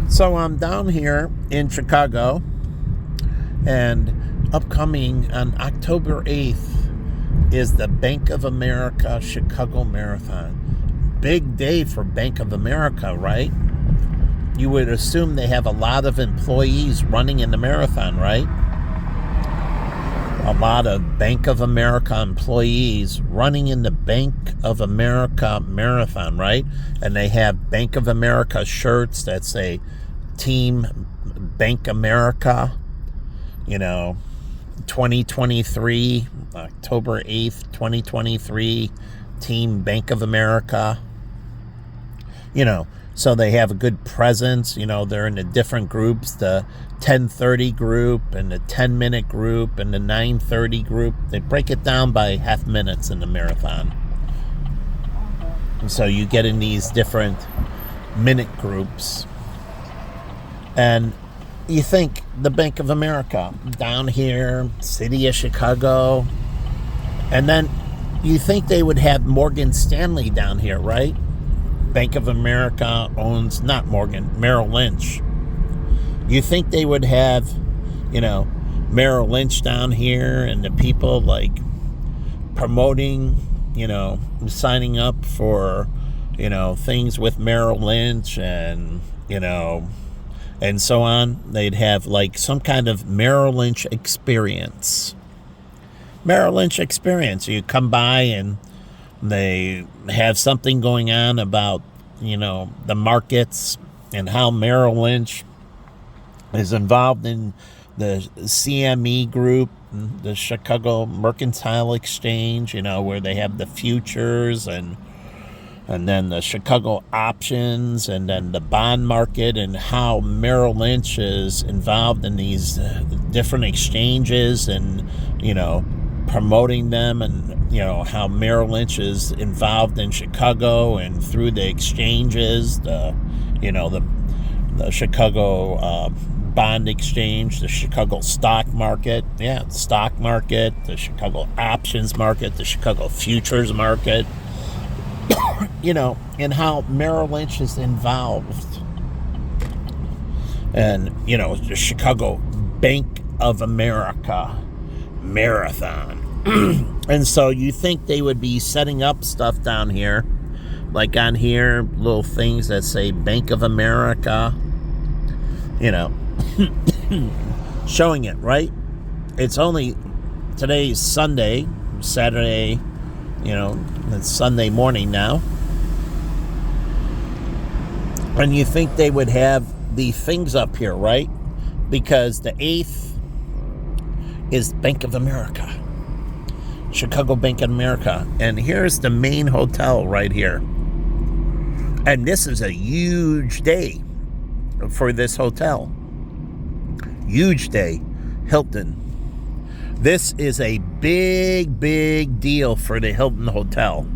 So I'm down here in Chicago, and upcoming on October 8th is the Bank of America Chicago Marathon. Big day for Bank of America, right? You would assume they have a lot of employees running in the marathon, right? A lot of Bank of America employees running in the Bank of America Marathon, right? And they have Bank of America shirts that say Team Bank America, 2023, October 8th, 2023, Team Bank of America. So they have a good presence. They're in the different groups, the 10:30 group and the 10-minute group and the 9:30 group. They break it down by half minutes in the marathon. And so you get in these different minute groups. And you think the Bank of America down here, city of Chicago. And then you think they would have Morgan Stanley down here, right? Bank of America owns, not Morgan, Merrill Lynch. You think they would have, Merrill Lynch down here and the people promoting, signing up for, things with Merrill Lynch and, and so on. They'd have some kind of Merrill Lynch experience. Merrill Lynch experience. You come by and they have something going on about, the markets and how Merrill Lynch is involved in the CME group, the Chicago Mercantile Exchange, where they have the futures and then the Chicago options and then the bond market, and how Merrill Lynch is involved in these different exchanges and, promoting them, and how Merrill Lynch is involved in Chicago and through the exchanges, the Chicago bond exchange, the Chicago stock market, the stock market, the Chicago options market, the Chicago futures market, and how Merrill Lynch is involved, and the Chicago Bank of America Marathon. And so you think they would be setting up stuff down here, like on here, little things that say Bank of America, showing it, right? It's only, today's Sunday, Saturday, it's Sunday morning now. And you think they would have the things up here, right? Because the 8th is Bank of America. Chicago Bank of America. And here's the main hotel right here. And this is a huge day for this hotel. Huge day. Hilton. This is a big, big deal for the Hilton Hotel.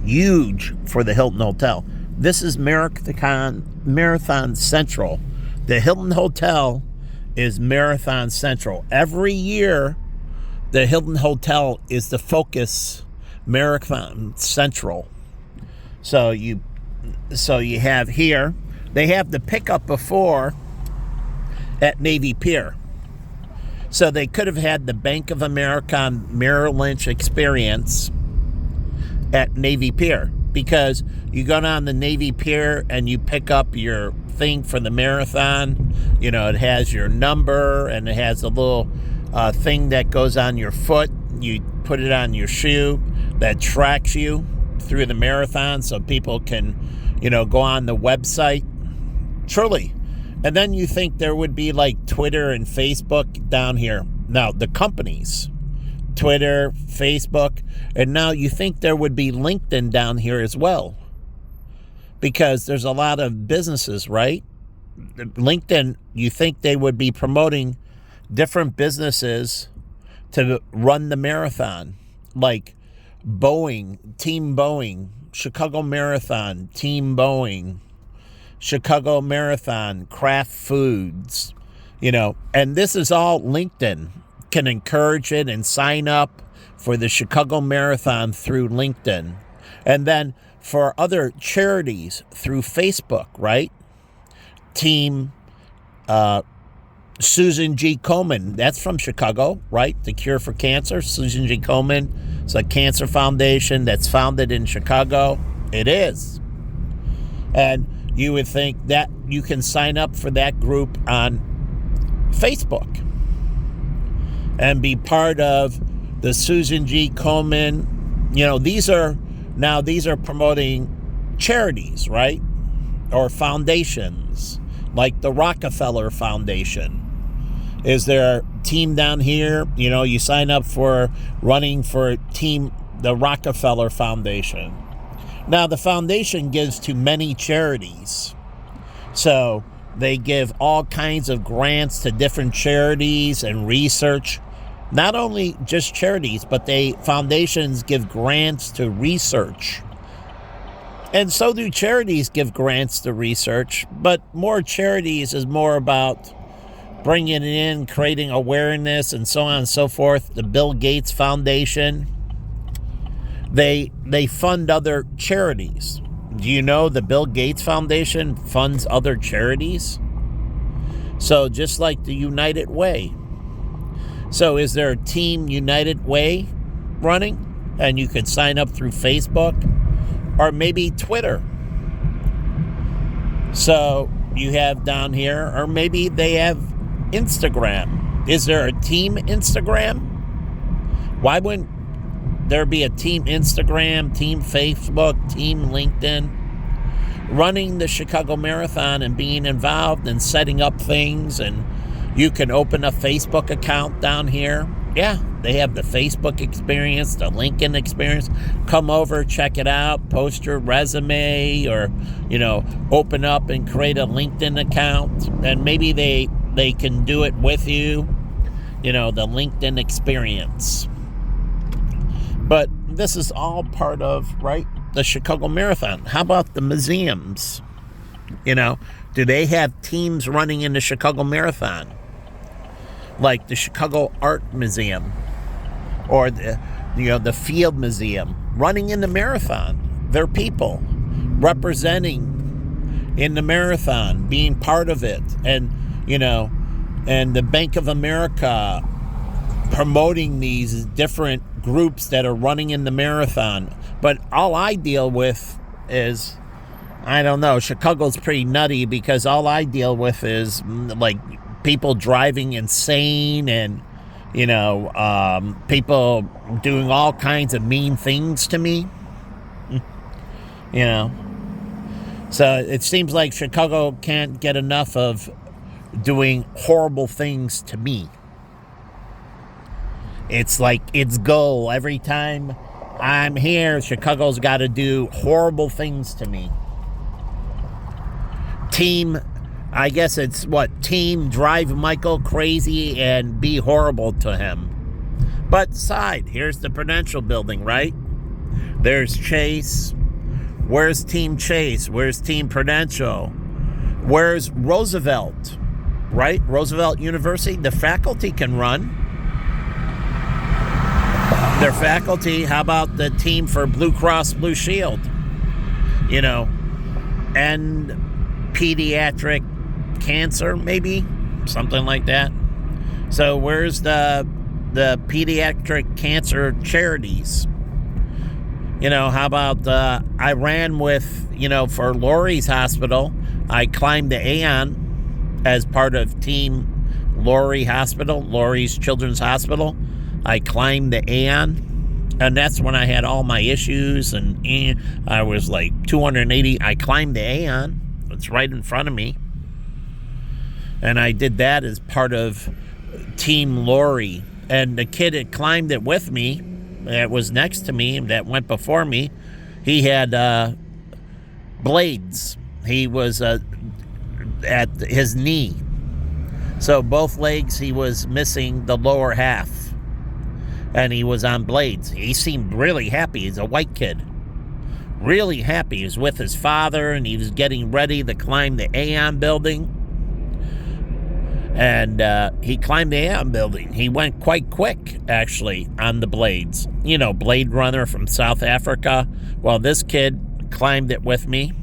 Huge for the Hilton Hotel. This is Marathon Central. The Hilton Hotel is Marathon Central. Every year, the Hilton Hotel is the focus Marathon Central. So you have here, they have the pickup before at Navy Pier. So they could have had the Bank of America Merrill Lynch experience at Navy Pier, because you go down the Navy Pier and you pick up your thing for the marathon. It has your number and it has a little thing that goes on your foot. You put it on your shoe that tracks you through the marathon, so people can, go on the website. Truly. And then you think there would be Twitter and Facebook down here. Now, the companies, Twitter, Facebook, and now you think there would be LinkedIn down here as well, because there's a lot of businesses, right? LinkedIn, you think they would be promoting different businesses to run the marathon, like Boeing, Team Boeing, Chicago Marathon, Team Boeing, Chicago Marathon, Kraft Foods, and this is all LinkedIn can encourage it and sign up for the Chicago Marathon through LinkedIn. And then for other charities through Facebook, right? Team Susan G. Komen. That's from Chicago, right? The Cure for Cancer. Susan G. Komen. It's a cancer foundation that's founded in Chicago. It is. And you would think that you can sign up for that group on Facebook and be part of the Susan G. Komen. These are promoting charities, right? Or foundations, like the Rockefeller Foundation. Is there a team down here? You sign up for running for the Rockefeller Foundation. Now, the foundation gives to many charities. So they give all kinds of grants to different charities and research. Not only just charities, but foundations give grants to research. And so do charities give grants to research, but more charities is more about bringing it in, creating awareness, and so on and so forth. The Bill Gates Foundation, they fund other charities. Do you know the Bill Gates Foundation funds other charities? So just like the United Way. So is there a Team United Way running? And you can sign up through Facebook or maybe Twitter. So you have down here, or maybe they have Instagram. Is there a Team Instagram? Why wouldn't there be a Team Instagram, Team Facebook, Team LinkedIn? Running the Chicago Marathon and being involved and setting up things, and you can open a Facebook account down here. Yeah, they have the Facebook experience, the LinkedIn experience. Come over, check it out, post your resume, or, open up and create a LinkedIn account. And maybe they can do it with you, the LinkedIn experience. But this is all part of, right, the Chicago Marathon. How about the museums? Do they have teams running in the Chicago Marathon? Like the Chicago Art Museum or the Field Museum running in the marathon. They're people representing in the marathon, being part of it. And, and the Bank of America promoting these different groups that are running in the marathon. But all I deal with is, I don't know, Chicago's pretty nutty because all I deal with is like people driving insane and, people doing all kinds of mean things to me. So it seems like Chicago can't get enough of doing horrible things to me. It's like its goal. Every time I'm here, Chicago's got to do horrible things to me. Team drive Michael crazy and be horrible to him. But here's the Prudential building, right? There's Chase. Where's Team Chase? Where's Team Prudential? Where's Roosevelt? Right? Roosevelt University. The faculty can run. Their faculty, how about the team for Blue Cross Blue Shield? And pediatric cancer, maybe? Something like that. So where's the pediatric cancer charities? How about I ran with, for Lurie's Hospital, I climbed the Aon as part of Team Lurie Hospital, Lurie's Children's Hospital. I climbed the Aon, and that's when I had all my issues, and I was like 280. I climbed the Aon. It's right in front of me. And I did that as part of Team Lurie. And the kid that climbed it with me, that was next to me, that went before me, he had blades. He was at his knee. So both legs, he was missing the lower half. And he was on blades. He seemed really happy. He's a white kid. Really happy. He was with his father, and he was getting ready to climb the Aon building. And he climbed the Aon building. He went quite quick, actually, on the blades. Blade Runner from South Africa. Well, this kid climbed it with me.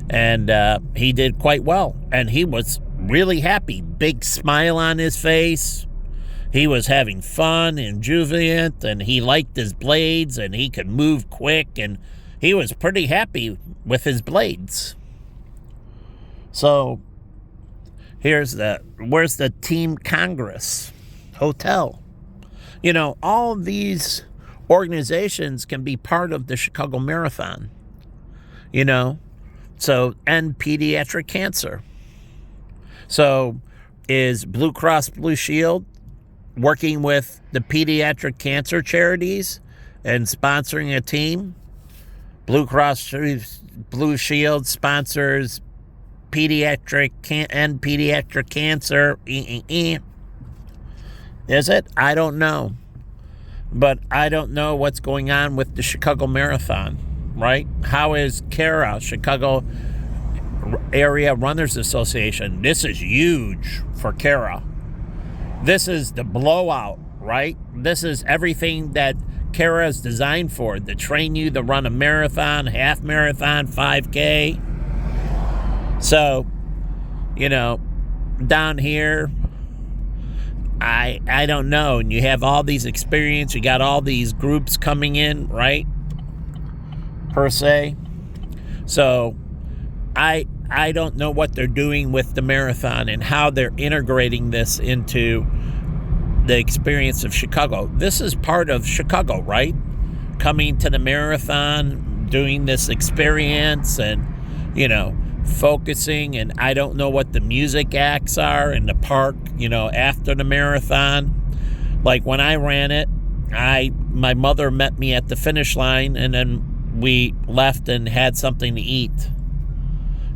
And he did quite well. And he was really happy. Big smile on his face. He was having fun and jubilant, and he liked his blades, and he could move quick, and he was pretty happy with his blades. So where's the Team Congress Hotel? You know, all of these organizations can be part of the Chicago Marathon, you know. So, and pediatric cancer. So is Blue Cross Blue Shield working with the pediatric cancer charities and sponsoring a team? Blue Cross Blue Shield sponsors pediatric cancer. Is it? I don't know. But I don't know what's going on with the Chicago Marathon, right? How is CARA, Chicago Area Runners Association? This is huge for CARA. This is the blowout, right? This is everything that CARA is designed for, to train you to run a marathon, half marathon, 5K. So, you know, down here, I don't know. And you have all these experience. You got all these groups coming in, right? Per se. So I don't know what they're doing with the marathon and how they're integrating this into the experience of Chicago. This is part of Chicago, right? Coming to the marathon, doing this experience, and, you know, focusing. And I don't know what the music acts are in the park, you know, after the marathon. Like when I ran it, my mother met me at the finish line, and then we left and had something to eat,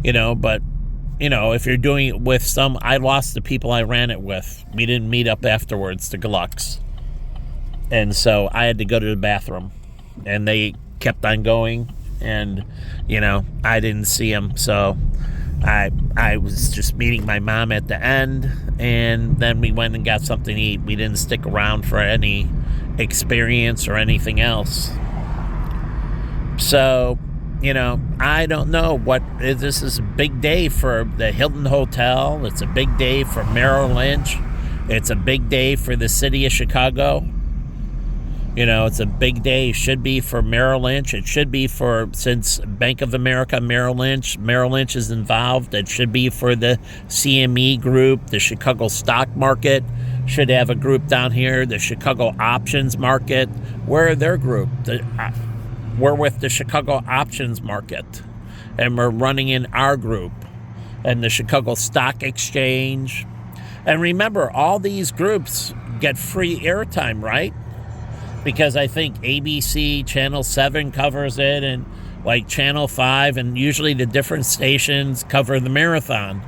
you know. But, you know, if you're doing it with I lost the people I ran it with. We didn't meet up afterwards to Glux. And so I had to go to the bathroom, and they kept on going. And, you know, I didn't see him, so I was just meeting my mom at the end, and then we went and got something to eat. We didn't stick around for any experience or anything else. So, you know, I don't know this is a big day for the Hilton Hotel. It's a big day for Merrill Lynch. It's a big day for the city of Chicago. You know, it's a big day. It should be for Merrill Lynch. It should be since Bank of America, Merrill Lynch is involved. It should be for the CME group. The Chicago stock market should have a group down here. The Chicago options market. We're their group. We're with the Chicago options market, and we're running in our group, and the Chicago Stock Exchange. And remember, all these groups get free airtime, right? Because I think ABC, Channel 7 covers it, and like Channel 5, and usually the different stations cover the marathon.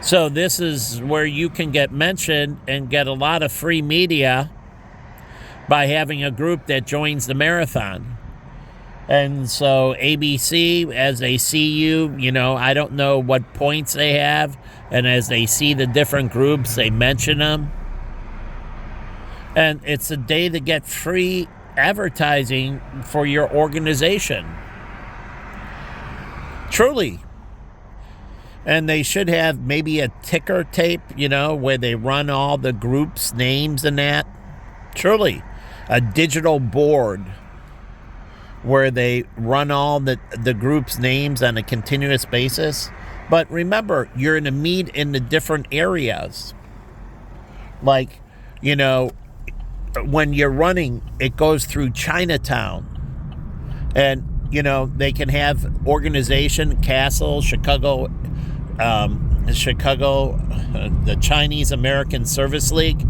So this is where you can get mentioned and get a lot of free media by having a group that joins the marathon. And so ABC, as they see you, you know, I don't know what points they have, and as they see the different groups, they mention them. And it's a day to get free advertising for your organization. Truly. And they should have maybe a ticker tape, you know, where they run all the groups' names and that. Truly. A digital board where they run all the groups' names on a continuous basis. But remember, you're going to meet in the different areas. Like, you know, when you're running, it goes through Chinatown. And, you know, they can have organization, Castle, Chicago, the Chinese American Service League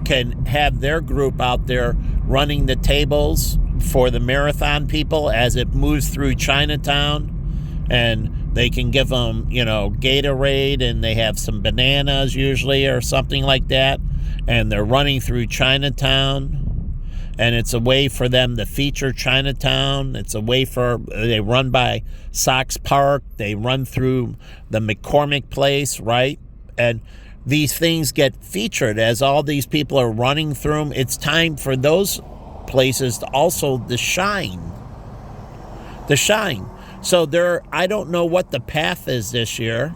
can have their group out there running the tables for the marathon people as it moves through Chinatown. And they can give them, you know, Gatorade, and they have some bananas usually or something like that. And they're running through Chinatown, and it's a way for them to feature Chinatown. It's a way they run by Sox Park, they run through the McCormick Place, right? And these things get featured as all these people are running through them. It's time for those places to also to shine. So I don't know what the path is this year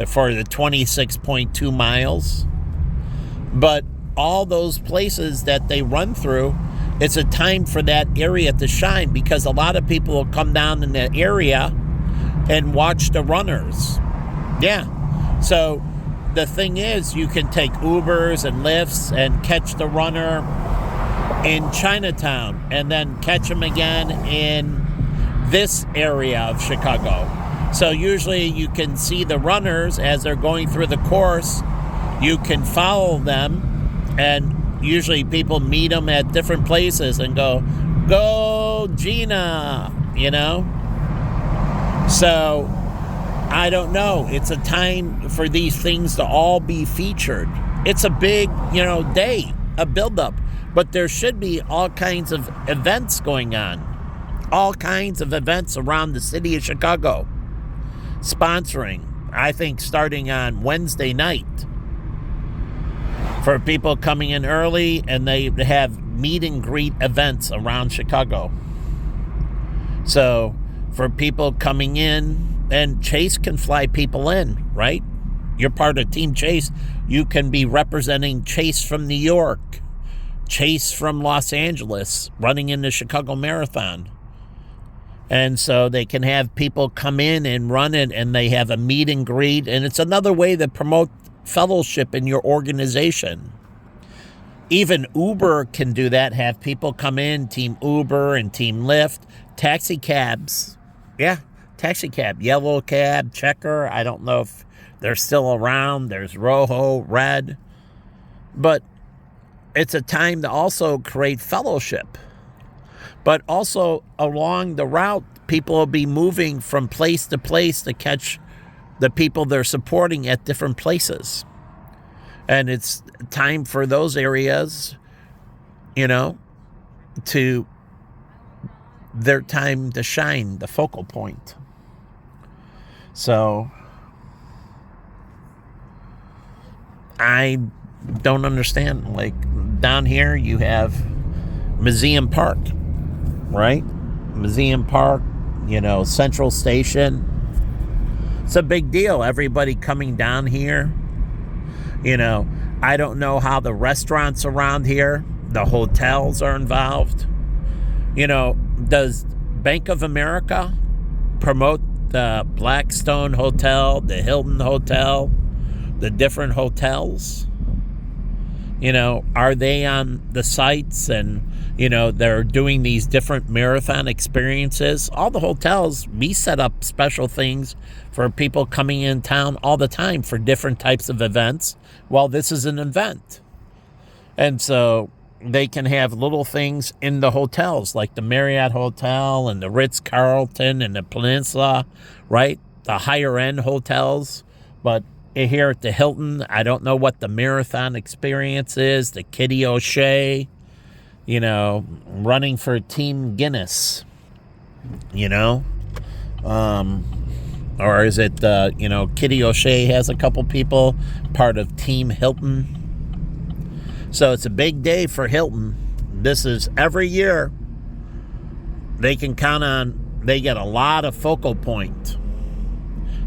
for the 26.2 miles, but all those places that they run through, it's a time for that area to shine, because a lot of people will come down in that area and watch the runners. Yeah. So the thing is, you can take Ubers and Lyfts and catch the runner in Chinatown and then catch them again in this area of Chicago. So usually you can see the runners as they're going through the course. You can follow them, and usually people meet them at different places and go Gina, So I don't know. It's a time for these things to all be featured. It's a big, day, a buildup. But there should be all kinds of events going on. All kinds of events around the city of Chicago. Sponsoring, I think, starting on Wednesday night. For people coming in early, and they have meet and greet events around Chicago. So for people coming in, and Chase can fly people in, right? You're part of Team Chase. You can be representing Chase from New York, Chase from Los Angeles, running in the Chicago Marathon. And so they can have people come in and run it, and they have a meet and greet. And it's another way to promote fellowship in your organization. Even Uber can do that, have people come in, Team Uber and Team Lyft. Taxi cabs. Yeah, taxi cab. Yellow cab, Checker. I don't know if they're still around. There's Rojo, Red. But it's a time to also create fellowship. But also along the route, people will be moving from place to place to catch the people they're supporting at different places. And it's time for those areas, to their time to shine, the focal point. So I don't understand. Like down here, you have Museum Park, right? Museum Park, Central Station. It's a big deal. Everybody coming down here. I don't know how the restaurants around here, the hotels are involved. Does Bank of America promote the Blackstone Hotel, the Hilton Hotel, the different hotels? Are they on the sites, and, they're doing these different marathon experiences? All the hotels, we set up special things for people coming in town all the time for different types of events. Well, this is an event. And so they can have little things in the hotels, like the Marriott Hotel and the Ritz-Carlton and the Peninsula, right? The higher-end hotels. But here at the Hilton, I don't know what the marathon experience is. The Kitty O'Shea, running for Team Guinness, or is it, Kitty O'Shea has a couple people part of Team Hilton. So it's a big day for Hilton. This is every year. They can count on, they get a lot of focal point.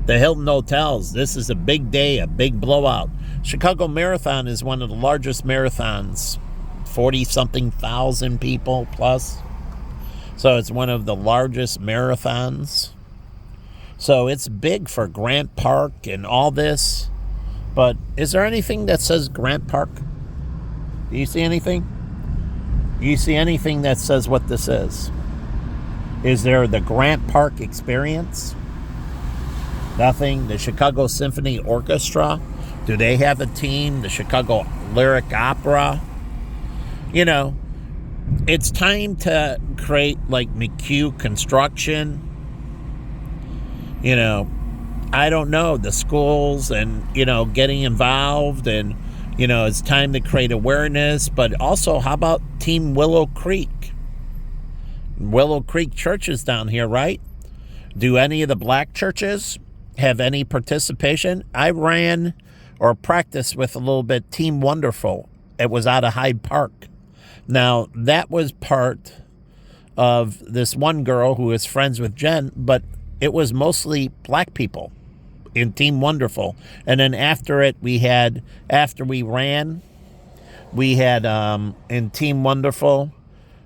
The Hilton Hotels, this is a big day, a big blowout. Chicago Marathon is one of the largest marathons, 40-something thousand people plus. So it's one of the largest marathons. So it's big for Grant Park and all this. But is there anything that says Grant Park? Do you see anything? Do you see anything that says what this is? Is there the Grant Park experience? Nothing. The Chicago Symphony Orchestra? Do they have a team? The Chicago Lyric Opera? It's time to create like McHugh Construction. I don't know, the schools and, getting involved, and, it's time to create awareness. But also, how about Team Willow Creek? Willow Creek churches down here, right? Do any of the black churches have any participation? I ran or practiced with a little bit Team Wonderful. It was out of Hyde Park. Now, that was part of this one girl who is friends with Jen, but it was mostly black people in Team Wonderful. And then after we ran, we had, in Team Wonderful,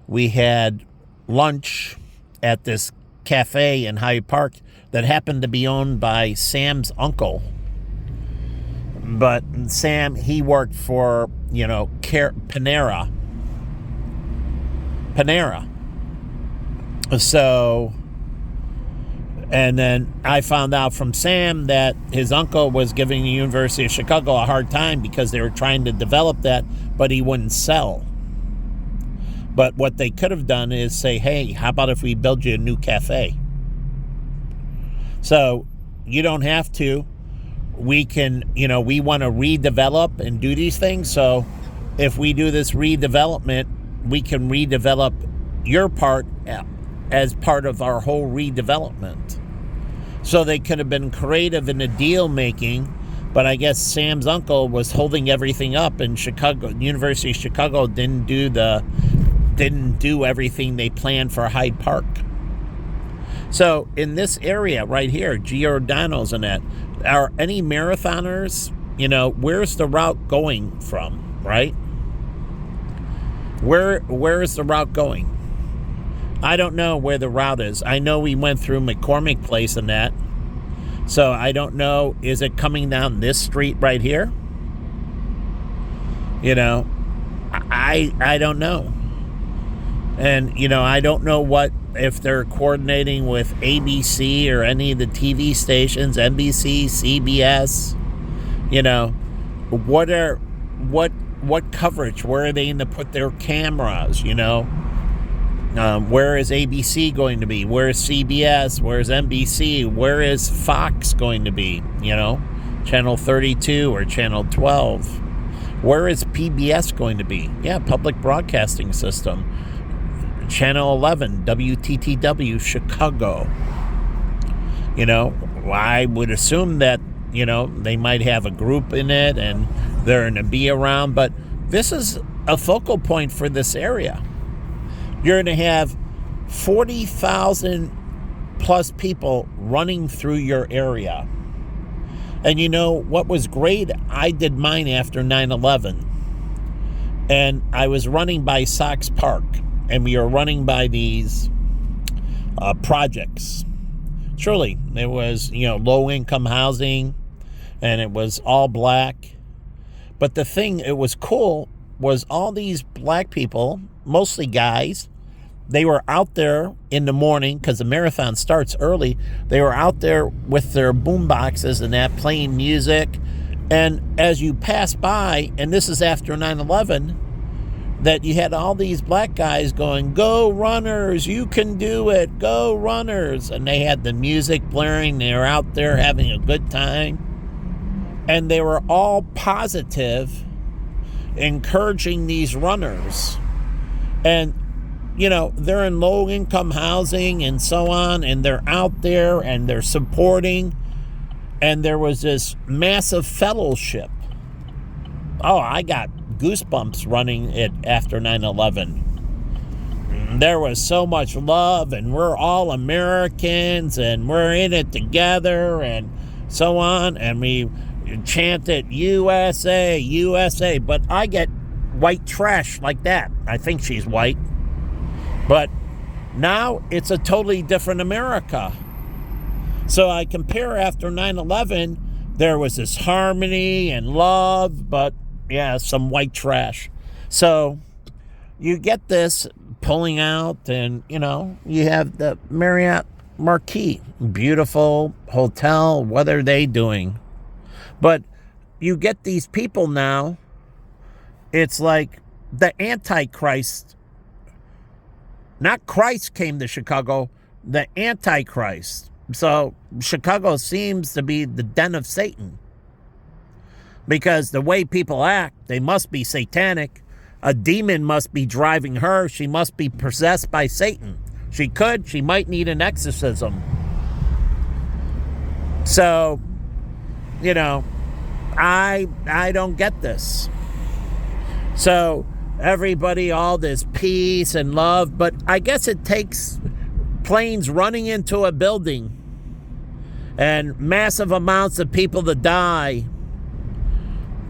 we had lunch at this cafe in Hyde Park that happened to be owned by Sam's uncle. But Sam, he worked for, Panera. So, and then I found out from Sam that his uncle was giving the University of Chicago a hard time because they were trying to develop that, but he wouldn't sell. But what they could have done is say, hey, how about if we build you a new cafe? So you don't have to. We can, we want to redevelop and do these things. So if we do this redevelopment, we can redevelop your part as part of our whole redevelopment. So they could have been creative in the deal making, but I guess Sam's uncle was holding everything up, and University of Chicago didn't do everything they planned for Hyde Park. So in this area right here, Giordano's and that, are any marathoners, where's the route going from, right? Where is the route going? I don't know where the route is. I know we went through McCormick Place and that. So I don't know, is it coming down this street right here? I don't know. And, I don't know if they're coordinating with ABC or any of the TV stations, NBC, CBS, what coverage, where are they going to put their cameras, where is ABC going to be? Where is CBS? Where is NBC? Where is Fox going to be? Channel 32 or Channel 12? Where is PBS going to be? Yeah, Public Broadcasting System. Channel 11, WTTW, Chicago. I would assume that, they might have a group in it and they're going to be around, but this is a focal point for this area. You're going to have 40,000 plus people running through your area. And what was great? I did mine after 9/11. And I was running by Sox Park. And we were running by these projects. Truly, it was, low-income housing. And it was all black. But the thing, it was cool, was all these black people, mostly guys, they were out there in the morning because the marathon starts early. They were out there with their boom boxes and that, playing music. And as you pass by, and this is after 9/11, that you had all these black guys going, "Go runners, you can do it, go runners." And they had the music blaring. They were out there having a good time. And they were all positive, encouraging these runners. And they're in low-income housing and so on, and they're out there and they're supporting. And there was this massive fellowship. Oh, I got goosebumps running it after 9/11. There was so much love, and we're all Americans, and we're in it together, and so on. And we chanted USA, USA. But I get white trash like that. I think she's white. But now it's a totally different America. So I compare after 9/11, there was this harmony and love, but yeah, some white trash. So you get this pulling out, and you have the Marriott Marquis, beautiful hotel. What are they doing? But you get these people now, it's like the Antichrist. Not Christ came to Chicago, the Antichrist. So Chicago seems to be the den of Satan. Because the way people act, they must be satanic. A demon must be driving her. She must be possessed by Satan. She might need an exorcism. So, I don't get this. So everybody, all this peace and love, but I guess it takes planes running into a building and massive amounts of people to die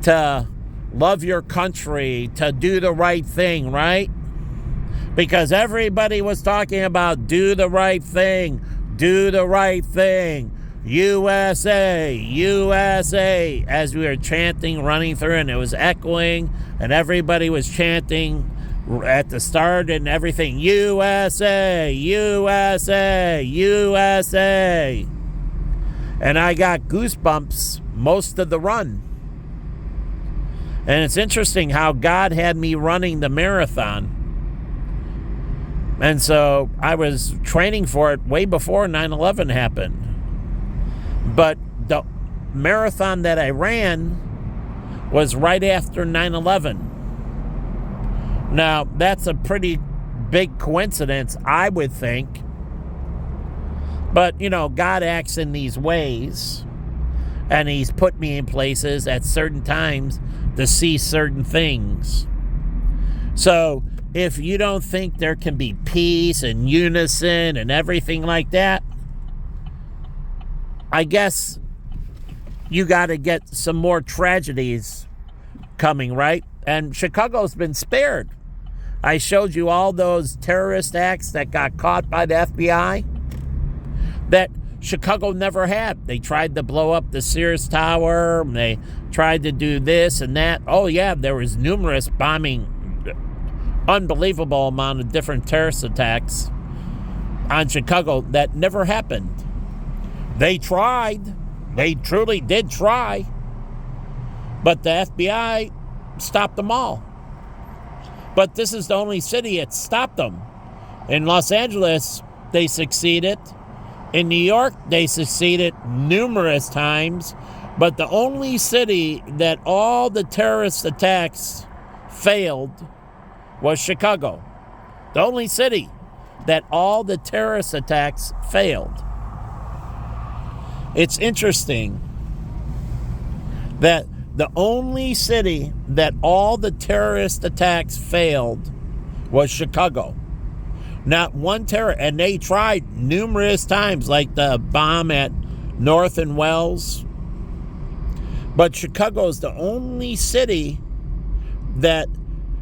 to love your country, to do the right thing, right? Because everybody was talking about do the right thing, USA, USA, as we were chanting, running through, and it was echoing, and everybody was chanting at the start and everything, USA, USA, USA. And I got goosebumps most of the run. And it's interesting how God had me running the marathon. And so I was training for it way before 9/11 happened. But the marathon that I ran was right after 9/11. Now, that's a pretty big coincidence, I would think. But, you know, God acts in these ways. And he's put me in places at certain times to see certain things. So, if you don't think there can be peace and unison and everything like that, I guess you got to get some more tragedies coming, right? And Chicago's been spared. I showed you all those terrorist acts that got caught by the FBI that Chicago never had. They tried to blow up the Sears Tower. They tried to do this and that. Oh, yeah, there was numerous bombing, unbelievable amount of different terrorist attacks on Chicago that never happened. They tried. They truly did try. But the FBI stopped them all. But this is the only city that stopped them. In Los Angeles, they succeeded. In New York, they succeeded numerous times. But the only city that all the terrorist attacks failed was Chicago. The only city that all the terrorist attacks failed. It's interesting that the only city that all the terrorist attacks failed was Chicago. Not one terror, and they tried numerous times, like the bomb at North and Wells. But Chicago is the only city that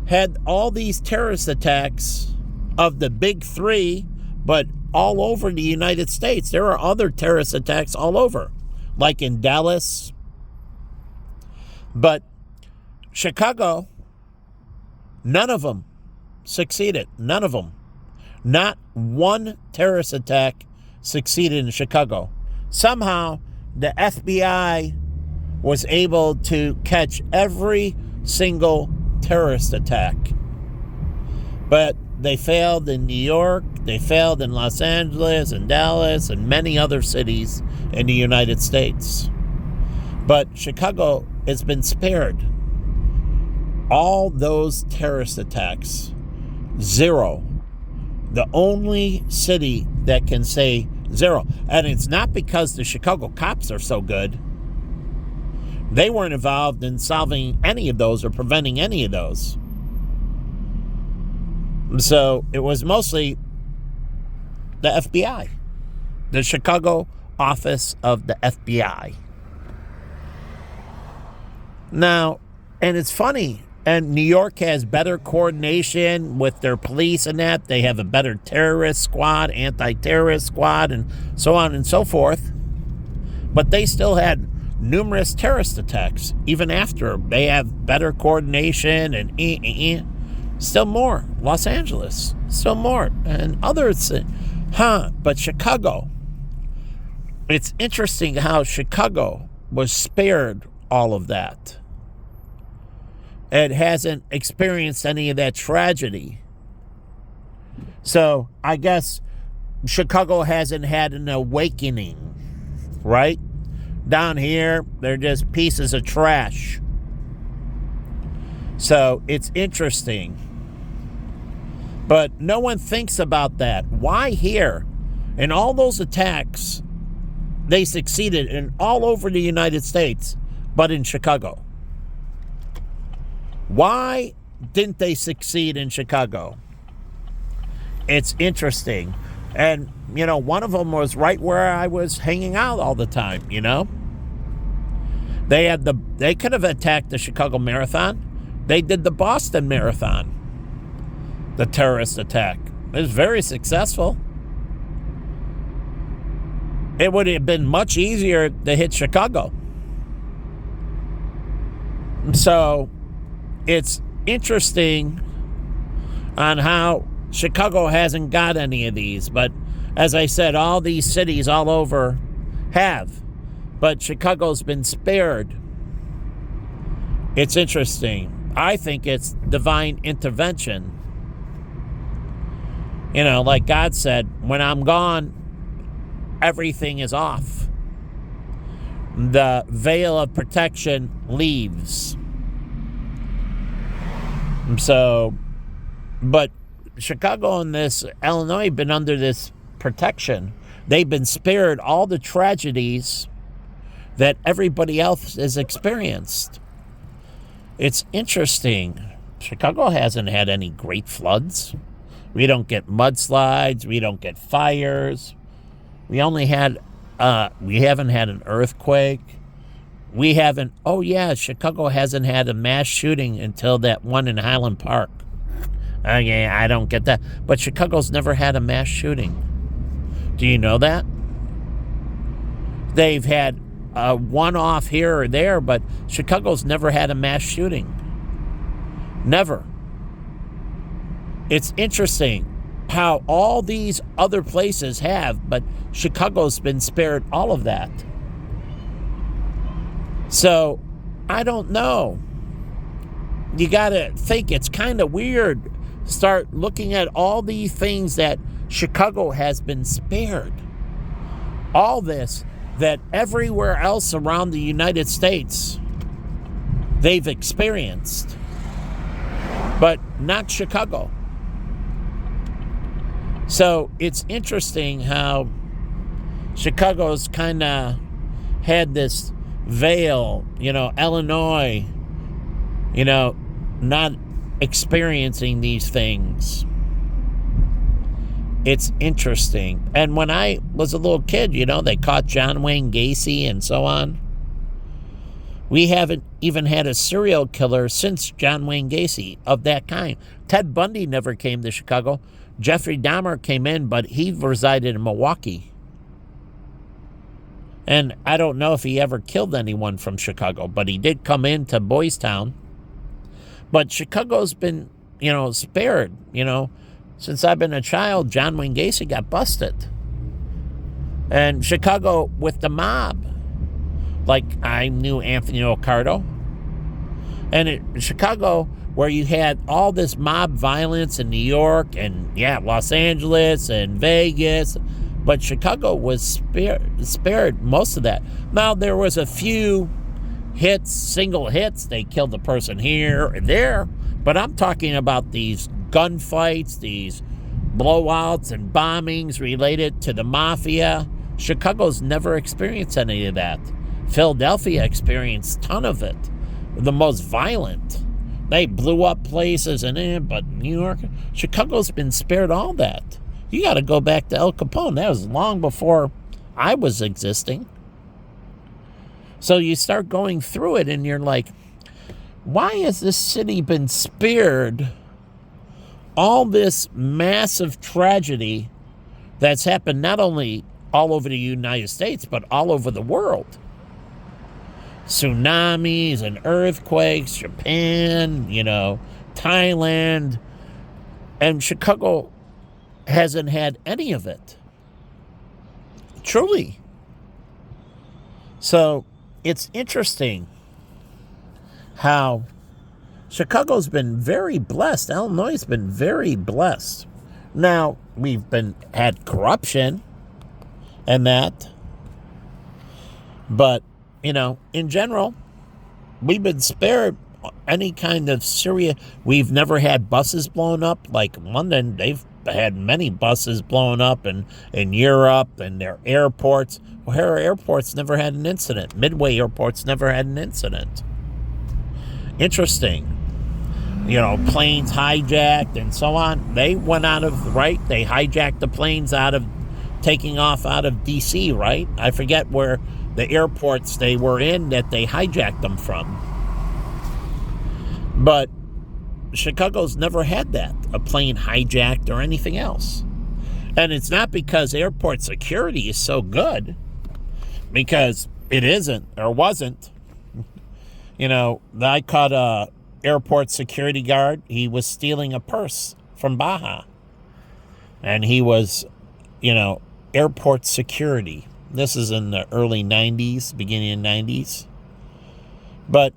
had all these terrorist attacks of the big three, but all over the United States. There are other terrorist attacks all over, like in Dallas. But Chicago, none of them succeeded. None of them. Not one terrorist attack succeeded in Chicago. Somehow, the FBI was able to catch every single terrorist attack. But they failed in New York, they failed in Los Angeles and Dallas and many other cities in the United States. But Chicago has been spared. All those terrorist attacks, zero. The only city that can say zero. And it's not because the Chicago cops are so good. They weren't involved in solving any of those or preventing any of those. So it was mostly the FBI, the Chicago office of the FBI. Now, and it's funny, and New York has better coordination with their police and that. They have a better terrorist squad, anti-terrorist squad, and so on and so forth. But they still had numerous terrorist attacks, even after. They have better coordination and still more. Los Angeles, still more. And others, but Chicago. It's interesting how Chicago was spared all of that. It hasn't experienced any of that tragedy. So I guess Chicago hasn't had an awakening, right? Down here, they're just pieces of trash. So it's interesting. But no one thinks about that. Why here? In all those attacks, they succeeded in all over the United States, but in Chicago. Why didn't they succeed in Chicago? It's interesting. And, one of them was right where I was hanging out all the time, They could have attacked the Chicago Marathon. They did the Boston Marathon, the terrorist attack. It was very successful. It would have been much easier to hit Chicago. So it's interesting on how Chicago hasn't got any of these. But as I said, all these cities all over have. But Chicago's been spared. It's interesting. I think it's divine intervention. Like God said, when I'm gone, everything is off. The veil of protection leaves. So, but Chicago and this Illinois have been under this protection. They've been spared all the tragedies that everybody else has experienced. It's interesting. Chicago hasn't had any great floods. We don't get mudslides. We don't get fires. We haven't had an earthquake. Chicago hasn't had a mass shooting until that one in Highland Park. I don't get that. But Chicago's never had a mass shooting. Do you know that? They've had a one-off here or there, but Chicago's never had a mass shooting. Never. It's interesting how all these other places have, but Chicago's been spared all of that. So, I don't know. You got to think it's kind of weird. Start looking at all these things that Chicago has been spared. All this that everywhere else around the United States they've experienced, but not Chicago. So it's interesting how Chicago's kind of had this veil, Illinois, not experiencing these things. It's interesting. And when I was a little kid, they caught John Wayne Gacy and so on. We haven't even had a serial killer since John Wayne Gacy of that kind. Ted Bundy never came to Chicago. Jeffrey Dahmer came in, but he resided in Milwaukee. And I don't know if he ever killed anyone from Chicago, but he did come into Boys Town. But Chicago's been, spared, Since I've been a child, John Wayne Gacy got busted. And Chicago with the mob. Like, I knew Anthony Occardo. And in Chicago, where you had all this mob violence in New York and, Los Angeles and Vegas. But Chicago was spared most of that. Now, there was a few hits, single hits. They killed a person here and there. But I'm talking about these gunfights, these blowouts and bombings related to the mafia. Chicago's never experienced any of that. Philadelphia experienced a ton of it. The most violent. They blew up places but New York, Chicago's been spared all that. You got to go back to El Capone. That was long before I was existing. So you start going through it and you're like, why has this city been spared all this massive tragedy that's happened not only all over the United States, but all over the world? Tsunamis and earthquakes, Japan, Thailand, and Chicago hasn't had any of it. Truly. So it's interesting how Chicago's been very blessed. Illinois has been very blessed. Now, we've had corruption and that. But, in general, we've been spared any kind of serious. We've never had buses blown up. Like London, they've had many buses blown up in Europe and their airports. O'Hare Airport's never had an incident. Midway Airport's never had an incident. Interesting. planes hijacked and so on. They went out of, right? They hijacked the planes taking off out of D.C., right? I forget where the airports they were in that they hijacked them from. But Chicago's never had that, a plane hijacked or anything else. And it's not because airport security is so good, because it isn't or wasn't. I caught a airport security guard. He was stealing a purse from Baja. And he was, airport security. This is in the early 90s, beginning of 90s. But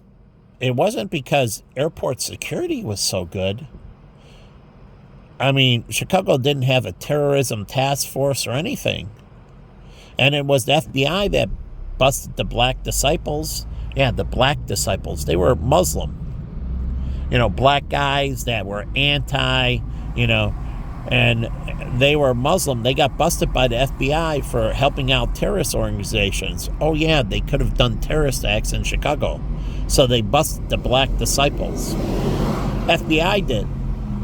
it wasn't because airport security was so good. I mean, Chicago didn't have a terrorism task force or anything. And it was the FBI that busted the Black Disciples. Yeah, the Black Disciples. They were Muslim. Black guys that were anti, and they were Muslim. They got busted by the FBI for helping out terrorist organizations. Oh, yeah, they could have done terrorist acts in Chicago. So they busted the Black Disciples. FBI did.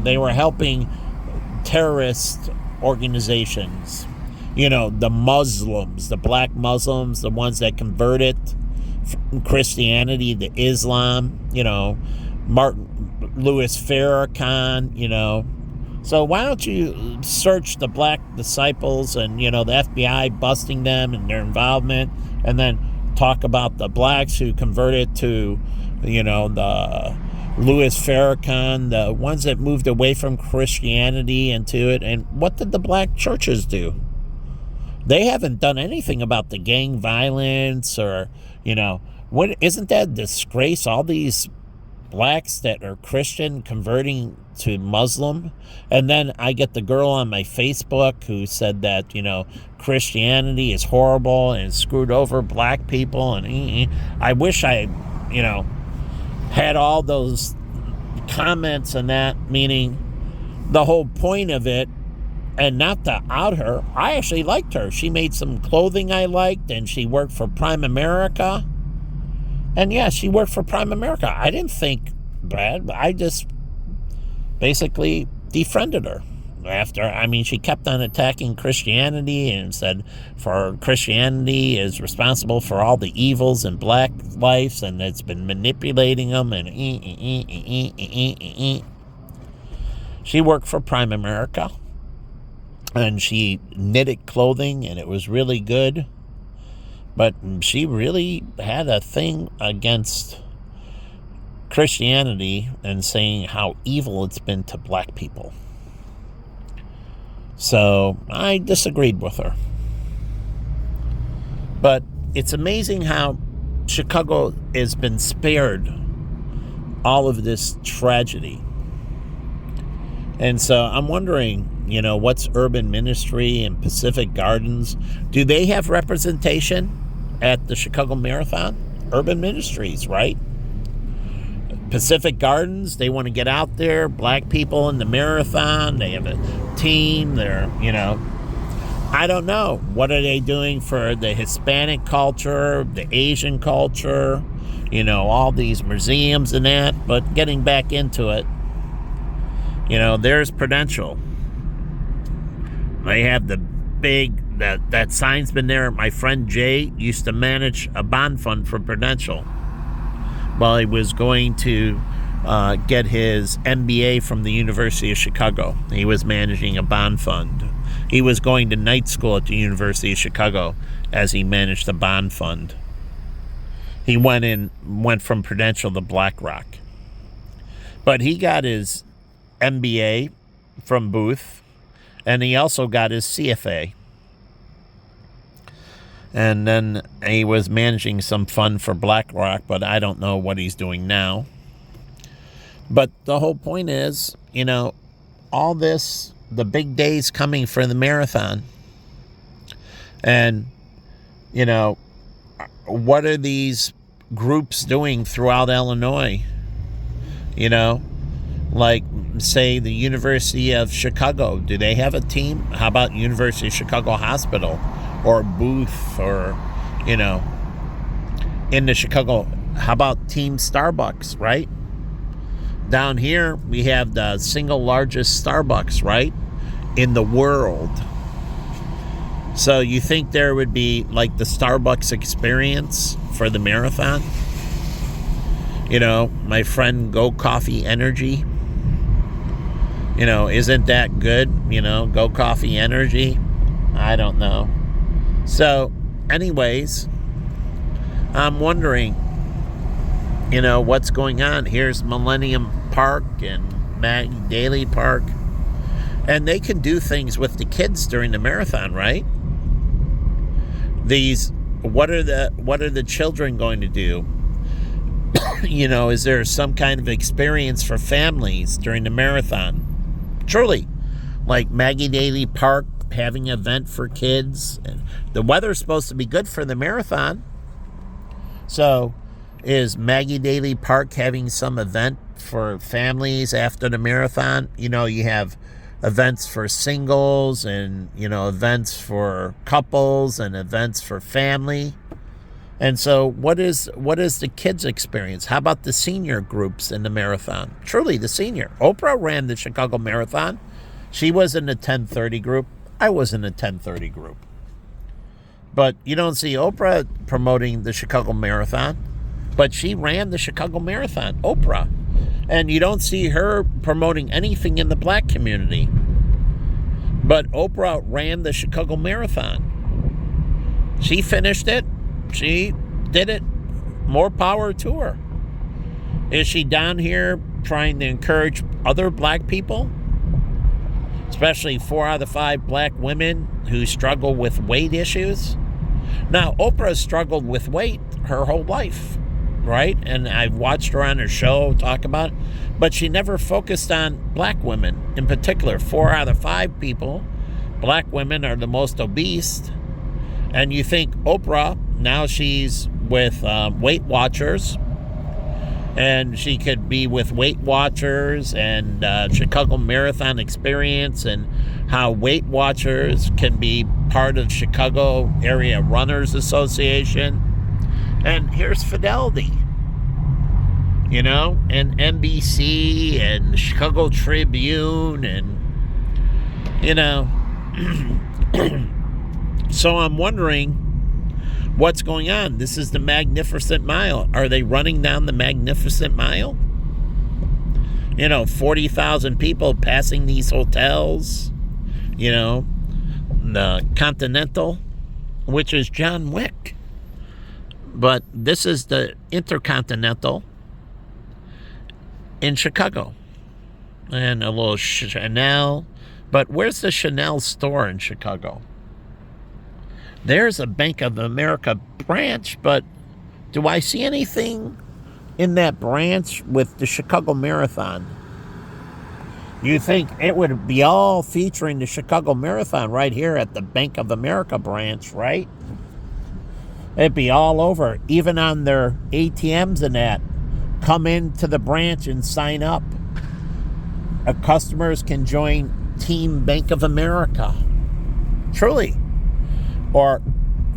They were helping terrorist organizations. The Muslims, the black Muslims, the ones that converted from Christianity to Islam, Martin Louis Farrakhan, So why don't you search the Black Disciples and, the FBI busting them and their involvement, and then talk about the blacks who converted to, the Louis Farrakhan, the ones that moved away from Christianity into it. And what did the black churches do? They haven't done anything about the gang violence or, what isn't that a disgrace? All these blacks that are Christian converting to Muslim. And then I get the girl on my Facebook who said that, Christianity is horrible and screwed over black people. And I wish I, had all those comments and that, meaning the whole point of it, and not to out her, I actually liked her. She made some clothing I liked, and she worked for Prime America. And yeah, she worked for Prime America. I didn't think bad. I just basically defriended her. She kept on attacking Christianity and said Christianity is responsible for all the evils in black lives, and it's been manipulating them. And she worked for Prime America, and she knitted clothing, and it was really good. But she really had a thing against Christianity and saying how evil it's been to black people. So I disagreed with her. But it's amazing how Chicago has been spared all of this tragedy. And so I'm wondering, what's Urban Ministry and Pacific Gardens? Do they have representation at the Chicago Marathon? Urban Ministries, right? Pacific Gardens, they want to get out there, black people in the marathon, they have a team, they're, I don't know. What are they doing for the Hispanic culture, the Asian culture, all these museums and that, but getting back into it, there's Prudential. They have the big, that sign's been there. My friend Jay used to manage a bond fund for Prudential while he was going to get his MBA from the University of Chicago. He was managing a bond fund. He was going to night school at the University of Chicago as he managed the bond fund. He went from Prudential to BlackRock. But he got his MBA from Booth, and he also got his CFA. And then he was managing some fund for BlackRock, but I don't know what he's doing now. But the whole point is, all this, the big days coming for the marathon. And, what are these groups doing throughout Illinois? Like, say, the University of Chicago. Do they have a team? How about University of Chicago Hospital? Or Booth, or, in the Chicago, how about Team Starbucks, right? down here we have the single largest Starbucks, right, in the world. So you think there would be like the Starbucks experience for the marathon? You know, my friend Go Coffee Energy. You know, isn't that good? You know, Go Coffee Energy. I don't know. So, anyways, I'm wondering, you know, what's going on. Here's Millennium Park and Maggie Daley Park. And they can do things with the kids during the marathon, right? What are the children going to do? You know, is there some kind of experience for families during the marathon? Truly, like Maggie Daley Park having an event for kids. And the weather's supposed to be good for the marathon. So is Maggie Daley Park having some event for families after the marathon? You know, you have events for singles and, you know, events for couples and events for family. And so what is the kids' experience? How about the senior groups in the marathon? Truly, the senior. Oprah ran the Chicago Marathon. She was in the 10:30 group. I was in the 10:30 group. But you don't see Oprah promoting the Chicago Marathon. But she ran the Chicago Marathon, Oprah. And you don't see her promoting anything in the black community. But Oprah ran the Chicago Marathon. She finished it. She did it. More power to her. Is she down here trying to encourage other black people? Especially 4 out of 5 black women who struggle with weight issues? Now, Oprah struggled with weight her whole life, right? And I've watched her on her show talk about it. But she never focused on black women in particular. 4 out of 5 people, black women, are the most obese. And you think Oprah, now she's with Weight Watchers, and she could be with Weight Watchers and Chicago Marathon Experience, and how Weight Watchers can be part of Chicago Area Runners Association. And here's Fidelity, you know, and NBC and Chicago Tribune, and, you know, so I'm wondering what's going on. This is the Magnificent Mile. Are they running down the Magnificent Mile? You know, 40,000 people passing these hotels. You know, the Continental, which is John Wick. But this is the Intercontinental in Chicago. And a little Chanel. But where's the Chanel store in Chicago? There's a Bank of America branch, but do I see anything in that branch with the Chicago Marathon? You think it would be all featuring the Chicago Marathon right here at the Bank of America branch, right? It'd be all over, even on their ATMs and that. Come into the branch and sign up. Customers can join Team Bank of America. Truly. Or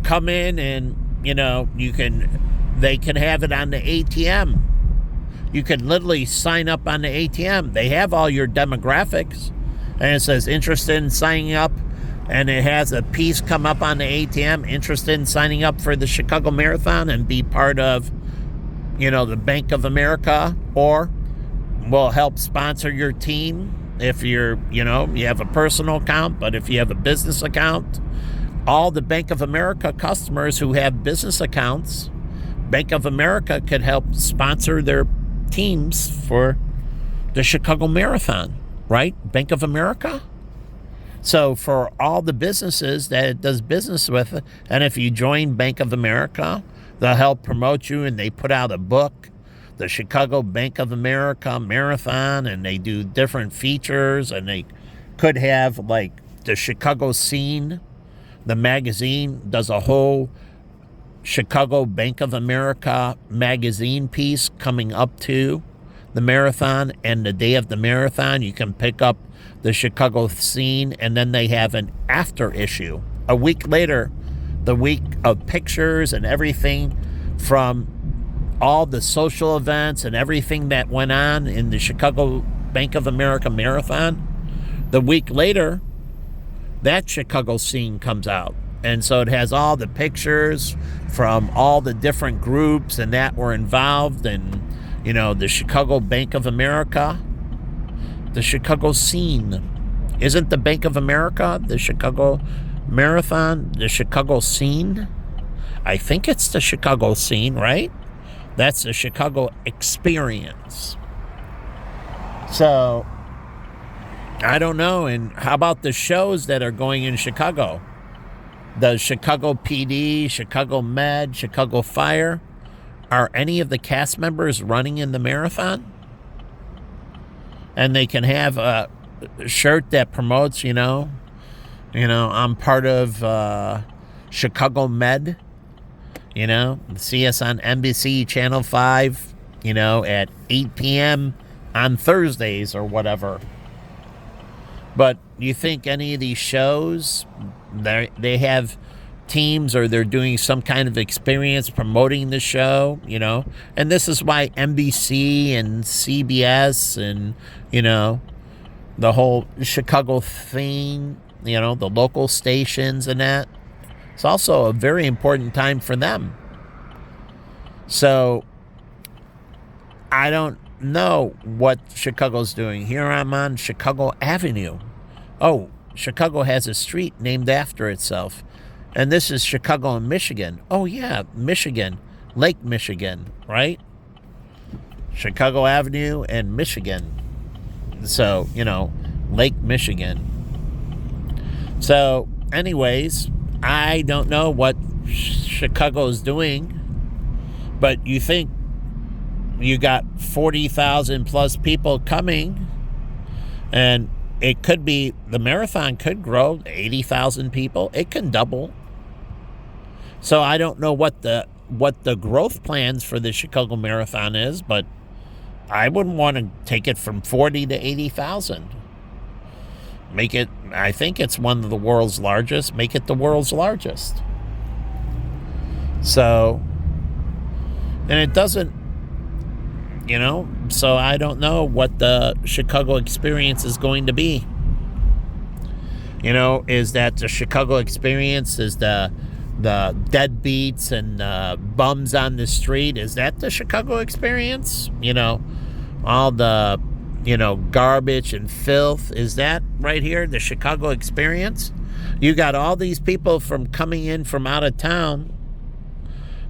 come in and, you know, they can have it on the ATM. You can literally sign up on the ATM. They have all your demographics. And it says interested in signing up. And it has a piece come up on the ATM, interested in signing up for the Chicago Marathon and be part of, you know, the Bank of America, or will help sponsor your team if you're, you know, you have a personal account. But if you have a business account, all the Bank of America customers who have business accounts, Bank of America could help sponsor their teams for the Chicago Marathon, right? Bank of America. So for all the businesses that it does business with, and if you join Bank of America, they'll help promote you, and they put out a book, the Chicago Bank of America Marathon, and they do different features, and they could have like the Chicago Scene. The magazine does a whole Chicago Bank of America magazine piece coming up to the marathon, and the day of the marathon you can pick up the Chicago Scene, and then they have an after issue a week later, the week of pictures and everything from all the social events and everything that went on in the Chicago Bank of America Marathon. The week later, that Chicago scene comes out. And so it has all the pictures from all the different groups and that were involved in, the Chicago Bank of America, the Chicago scene. Isn't the Bank of America the Chicago Marathon, the Chicago scene? I think it's the Chicago scene, right? That's the Chicago experience. So, I don't know. And how about the shows that are going in Chicago? The Chicago PD, Chicago Med, Chicago Fire. Are any of the cast members running in the marathon? And they can have a shirt that promotes, I'm part of Chicago Med. See us on NBC Channel 5, at 8 p.m. on Thursdays or whatever. But you think any of these shows, they have teams or they're doing some kind of experience promoting the show, And this is why NBC and CBS and, the whole Chicago thing, the local stations and that. It's also a very important time for them. So I don't know what Chicago's doing. Here I'm on Chicago Avenue. Oh, Chicago has a street named after itself. And this is Chicago in Michigan. Oh, yeah, Michigan. Lake Michigan, right? Chicago Avenue and Michigan. So, Lake Michigan. So, anyways, I don't know what Chicago's doing. But you think you got 40,000 plus people coming, and it could be, the marathon could grow 80,000 people. It can double. So I don't know what the growth plans for the Chicago Marathon is, but I wouldn't want to take it from 40 to 80,000. Make it, I think it's one of the world's largest. Make it the world's largest. So, and it doesn't, so I don't know what the Chicago experience is going to be. Is that the Chicago experience is the deadbeats and bums on the street? Is that the Chicago experience? All the, garbage and filth. Is that right here, the Chicago experience? You got all these people from coming in from out of town.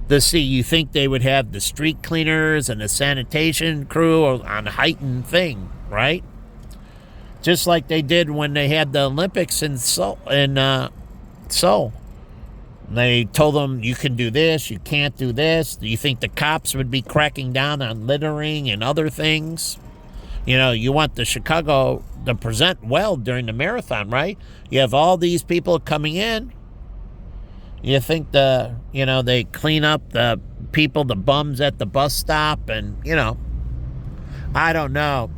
You think they would have the street cleaners and the sanitation crew on a heightened thing, right? Just like they did when they had the Olympics in Seoul. They told them, you can do this, you can't do this. Do you think the cops would be cracking down on littering and other things? You want the Chicago to present well during the marathon, right? You have all these people coming in. You think they clean up the people, the bums at the bus stop, and, I don't know,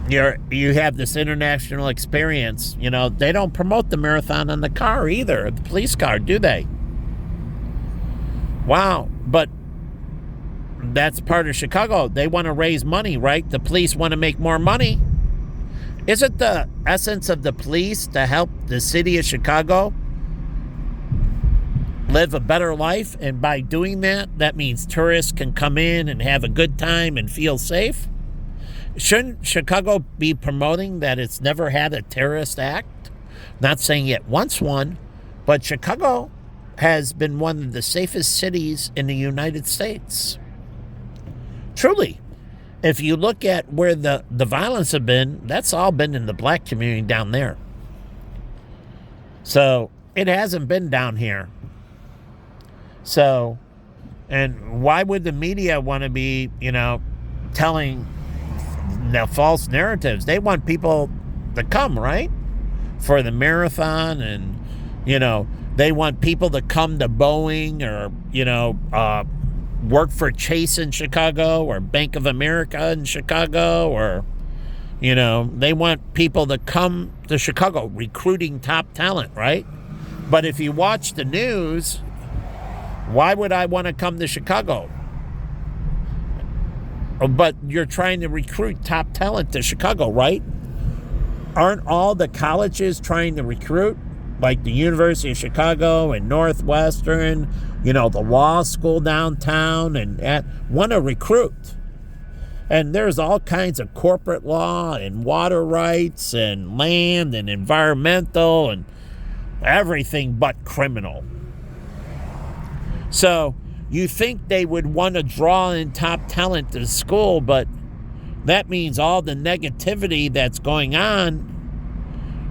you have this international experience. They don't promote the marathon on the car either, the police car, do they? Wow, but that's part of Chicago. They want to raise money, right? The police want to make more money. Isn't the essence of the police to help the city of Chicago live a better life? And by doing that, that means tourists can come in and have a good time and feel safe. Shouldn't Chicago be promoting that it's never had a terrorist act? Not saying it wants one, but Chicago has been one of the safest cities in the United States. Truly. If you look at where the violence have been, that's all been in the black community down there. So it hasn't been down here. So, and why would the media want to be, telling the false narratives? They want people to come, right? For the marathon, and, they want people to come to Boeing or, work for Chase in Chicago or Bank of America in Chicago, or, they want people to come to Chicago, recruiting top talent, right? But if you watch the news, why would I want to come to Chicago? But you're trying to recruit top talent to Chicago, right? Aren't all the colleges trying to recruit? Like the University of Chicago and Northwestern, the law school downtown, and want to recruit. And there's all kinds of corporate law and water rights and land and environmental and everything but criminal. So you think they would want to draw in top talent to the school, but that means all the negativity that's going on,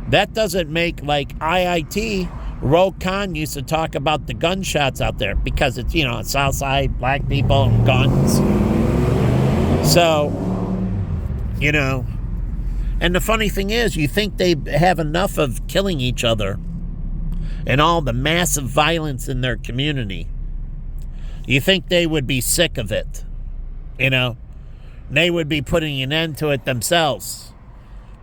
that doesn't make, like IIT, Ro Khan used to talk about the gunshots out there because it's, South Side, black people, and guns. So, and the funny thing is, you think they have enough of killing each other and all the massive violence in their community. You think they would be sick of it, They would be putting an end to it themselves.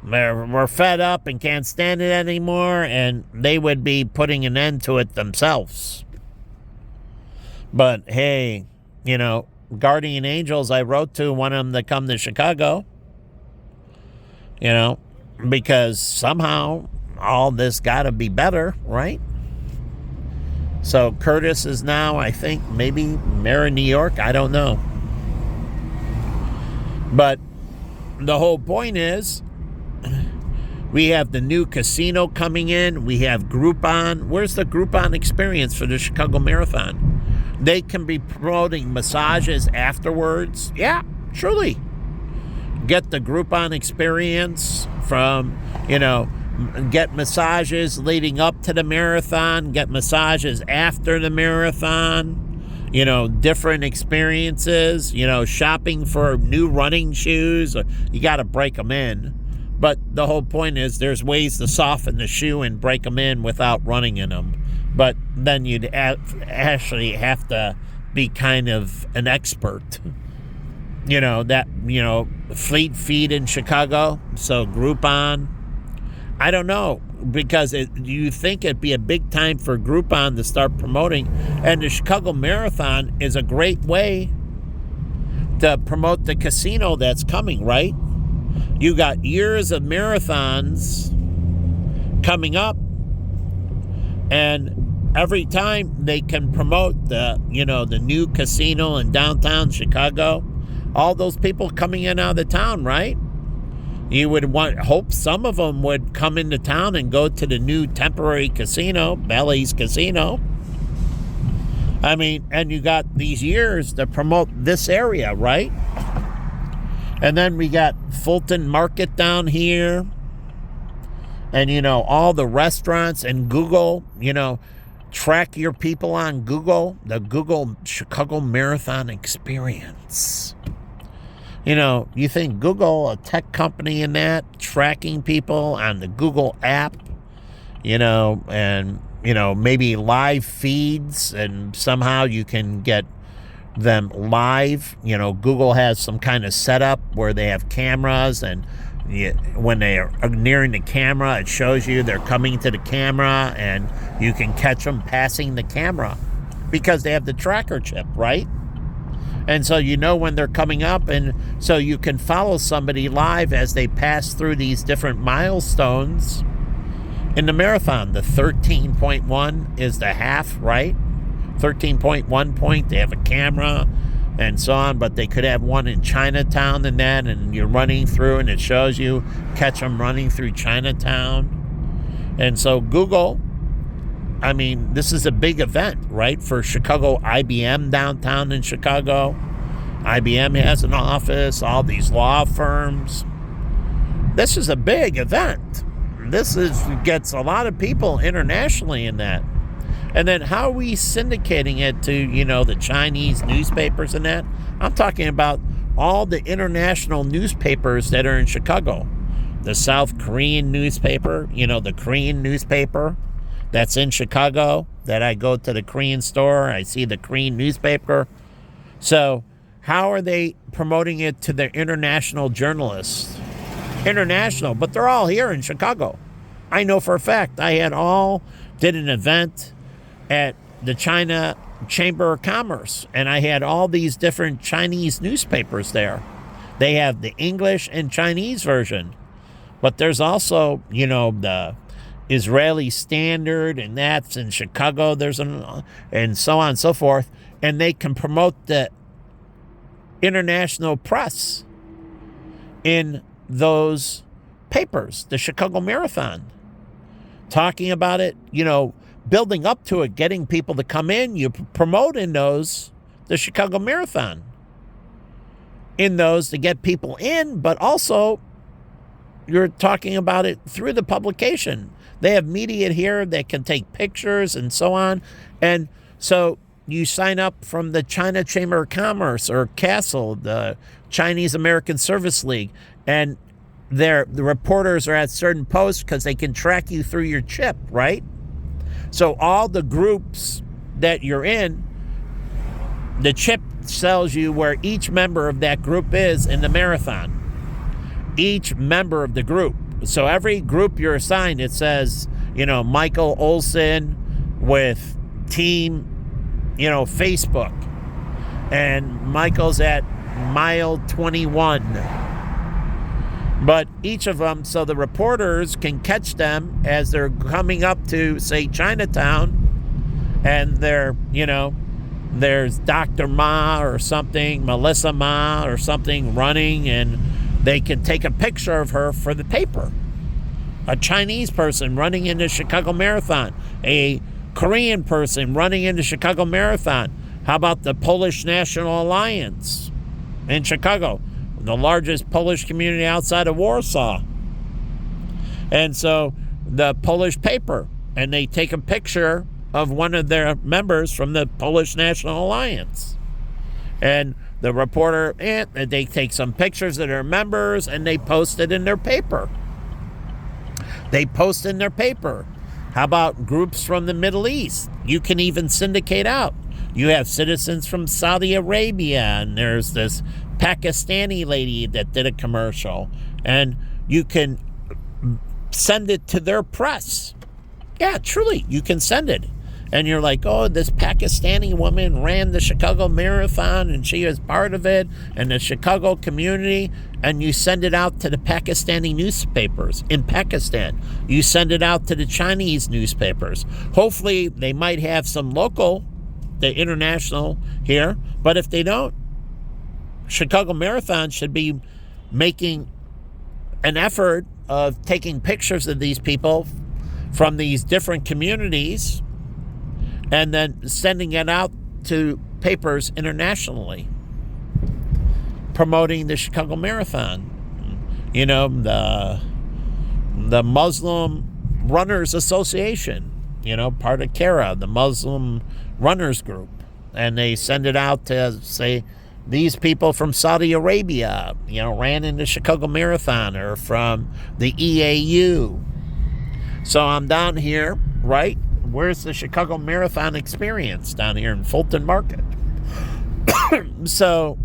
We're fed up and can't stand it anymore, and they would be putting an end to it themselves. But hey, Guardian Angels, I wrote to one of them to come to Chicago, because somehow all this got to be better, right? So Curtis is now, I think, maybe mayor of New York. I don't know. But the whole point is, we have the new casino coming in. We have Groupon. Where's the Groupon experience for the Chicago Marathon? They can be promoting massages afterwards. Yeah, truly. Get the Groupon experience from, get massages leading up to the marathon, get massages after the marathon, different experiences, shopping for new running shoes. You got to break them in. But the whole point is there's ways to soften the shoe and break them in without running in them. But then you'd actually have to be kind of an expert. Fleet Feet in Chicago, so Groupon. I don't know, because you think it'd be a big time for Groupon to start promoting. And the Chicago Marathon is a great way to promote the casino that's coming, right? You got years of marathons coming up, and every time they can promote the new casino in downtown Chicago, all those people coming in out of the town, right? You would hope some of them would come into town and go to the new temporary casino, Bally's Casino. I mean, and you got these years to promote this area, right? And then we got Fulton Market down here. And, all the restaurants and Google, track your people on Google, the Google Chicago Marathon Experience. You think Google, a tech company in that, tracking people on the Google app, and, maybe live feeds, and somehow you can get them live. Google has some kind of setup where they have cameras, and when they are nearing the camera, it shows you they're coming to the camera, and you can catch them passing the camera because they have the tracker chip, right? And so when they're coming up, and so you can follow somebody live as they pass through these different milestones in the marathon. The 13.1 is the half, right? 13.1 point, they have a camera and so on, but they could have one in Chinatown and that, and you're running through and it shows you, catch them running through Chinatown. And so Google, I mean, this is a big event, right? For Chicago, IBM downtown in Chicago. IBM has an office, all these law firms. This is a big event. Gets a lot of people internationally in that. And then how are we syndicating it to, the Chinese newspapers and that? I'm talking about all the international newspapers that are in Chicago. The South Korean newspaper, the Korean newspaper that's in Chicago, that I go to the Korean store, I see the Korean newspaper. So how are they promoting it to their international journalists? International, but they're all here in Chicago. I know for a fact. I did an event at the China Chamber of Commerce, and I had all these different Chinese newspapers there. They have the English and Chinese version, but there's also, the Israeli Standard, and that's in Chicago. And so on and so forth. And they can promote the international press in those papers, the Chicago Marathon, talking about it, building up to it, getting people to come in. You promote in those, the Chicago Marathon, in those to get people in, but also you're talking about it through the publication. They have media here that can take pictures and so on. And so you sign up from the China Chamber of Commerce or CASEL, the Chinese American Service League, and the reporters are at certain posts because they can track you through your chip, right? So all the groups that you're in, the chip tells you where each member of that group is in the marathon. Each member of the group. So every group you're assigned, it says, Michael Olson with team, Facebook. And Michael's at mile 21. But each of them, so the reporters can catch them as they're coming up to, say, Chinatown, and they're, there's Dr. Ma or something, Melissa Ma or something running, and they can take a picture of her for the paper. A Chinese person running in the Chicago Marathon, a Korean person running in the Chicago Marathon. How about the Polish National Alliance in Chicago, the largest Polish community outside of Warsaw? And so the Polish paper, and they take a picture of one of their members from the Polish National Alliance. And the reporter, they take some pictures of their members and they post it in their paper. How about groups from the Middle East? You can even syndicate out. You have citizens from Saudi Arabia, and there's this Pakistani lady that did a commercial, and you can send it to their press. Yeah, truly, you can send it. And you're like, oh, this Pakistani woman ran the Chicago Marathon and she was part of it, and the Chicago community, and you send it out to the Pakistani newspapers in Pakistan. You send it out to the Chinese newspapers. Hopefully they might have some local, the international here, but if they don't, Chicago Marathon should be making an effort of taking pictures of these people from these different communities and then sending it out to papers internationally, promoting the Chicago Marathon. The Muslim Runners Association, part of CARA, the Muslim Runners Group. And they send it out to, say, these people from Saudi Arabia, ran in the Chicago Marathon, or from the EAU. So I'm down here, right? Where's the Chicago Marathon experience? Down here in Fulton Market. So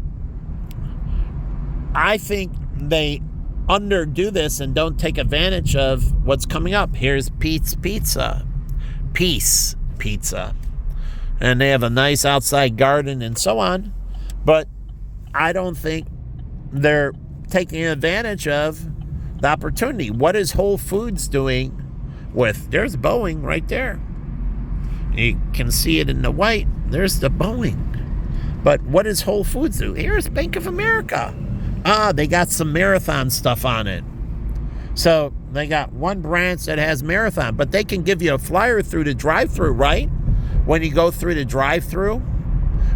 I think they underdo this and don't take advantage of what's coming up. Here's Pete's Pizza. Peace Pizza. And they have a nice outside garden and so on. But I don't think they're taking advantage of the opportunity. What is Whole Foods doing with, there's Boeing right there. You can see it in the white. There's the Boeing. But what does Whole Foods do? Here's Bank of America. They got some marathon stuff on it. So they got one branch that has marathon, but they can give you a flyer through the drive-thru, right? When you go through the drive-thru,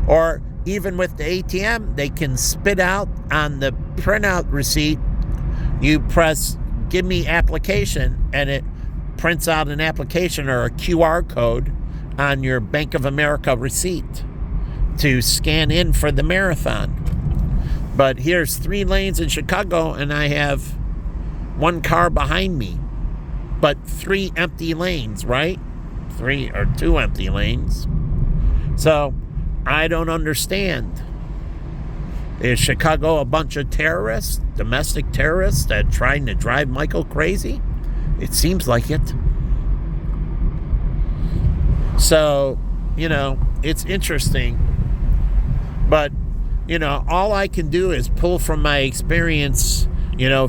or even with the ATM, they can spit out on the printout receipt. You press give me application, and it prints out an application or a QR code on your Bank of America receipt to scan in for the marathon. But here's 3 lanes in Chicago, and I have 1 car behind me, but 3 empty lanes, right? 3 or 2 empty lanes. So I don't understand. Is Chicago a bunch of terrorists, domestic terrorists that are trying to drive Michael crazy? It seems like it. So, it's interesting. But all I can do is pull from my experience,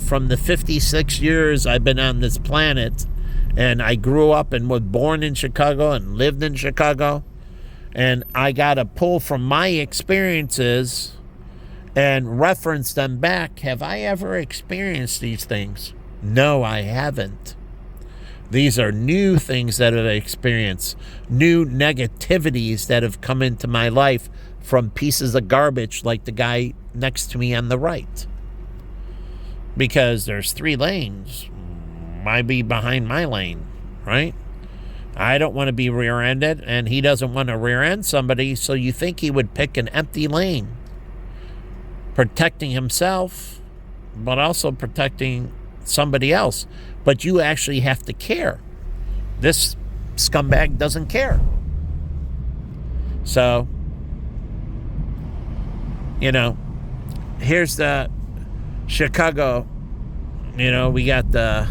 from the 56 years I've been on this planet. And I grew up and was born in Chicago and lived in Chicago. And I got to pull from my experiences and reference them back. Have I ever experienced these things? No, I haven't. These are new things that I've experienced, new negativities that have come into my life from pieces of garbage like the guy next to me on the right. Because there's 3 lanes. Why be behind my lane, right? I don't want to be rear-ended, and he doesn't want to rear-end somebody, so you think he would pick an empty lane, protecting himself, but also protecting somebody else. But you actually have to care. This scumbag doesn't care. So, here's the Chicago, we got the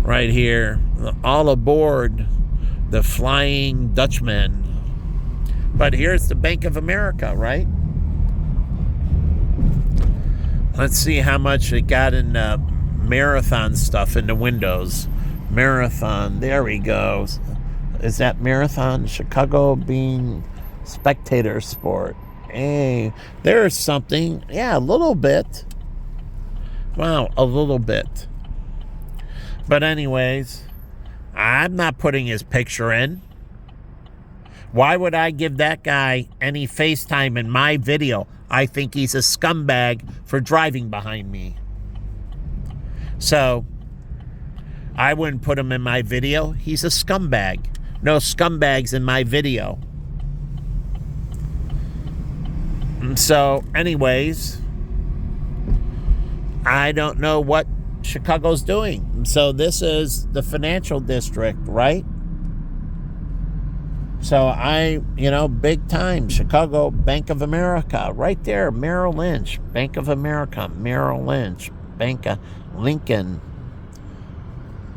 right here, all aboard the Flying Dutchman. But here's the Bank of America, right? Let's see how much it got in Marathon stuff in the windows. Marathon, there we go. Is that Marathon? Chicago being spectator sport. Hey, there's something. Yeah, a little bit. Wow, a little bit. But anyways, I'm not putting his picture in. Why would I give that guy any FaceTime in my video? I think he's a scumbag for driving behind me. So, I wouldn't put him in my video. He's a scumbag. No scumbags in my video. So, anyways, I don't know what Chicago's doing. So this is the financial district, right? So big time, Chicago, Bank of America, right there, Merrill Lynch, Bank of America, Merrill Lynch, Bank of Lincoln.